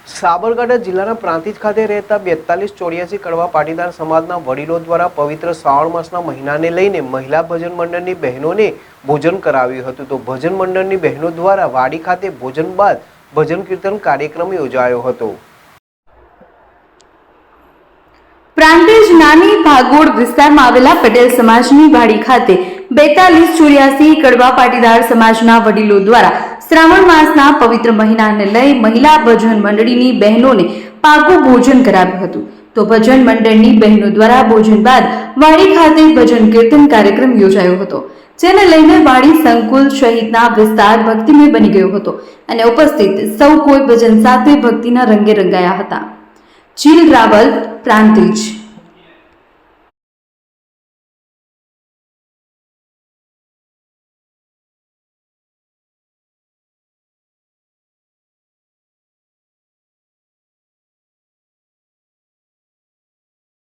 સાબરકાંઠા જિલ્લાના પ્રાંતિજ ખાતે રહેતા 4284 કડવા પાટીદાર સમાજના વડીલો દ્વારા પવિત્ર શ્રાવણ માસના મહિનાને લઈને મહિલા ભજન મંડળની બહેનોને ભોજન કરાવ્યું હતું। તો ભજન મંડળની બહેનો દ્વારા વાડી ખાતે ભોજન બાદ ભજન કીર્તન કાર્યક્રમ યોજાયો હતો। પ્રાંતિજ નાની ભાગોળ વિસ્તારમાં આવેલા પટેલ સમાજની વાડી ખાતે 4284 કડવા પાટીદાર સમાજના વડીલો દ્વારા શ્રાવણ માસના પવિત્ર મહિનાને લઈ મહિલા ભજન મંડળીની બહેનોને પાકું ભોજન કરાવ્યું હતું। તો ભજન મંડળની બહેનો દ્વારા ભોજન બાદ વાડી ખાતે ભજન કીર્તન કાર્યક્રમ યોજાયો હતો, જેને લઈને વાડી સંકુલ સહિતના વિસ્તાર ભક્તિમય બની ગયો હતો અને ઉપસ્થિત સૌ કોઈ ભજન સાથે ભક્તિના રંગે રંગાયા હતા। જીલ રાવલ, પ્રાંતિજ।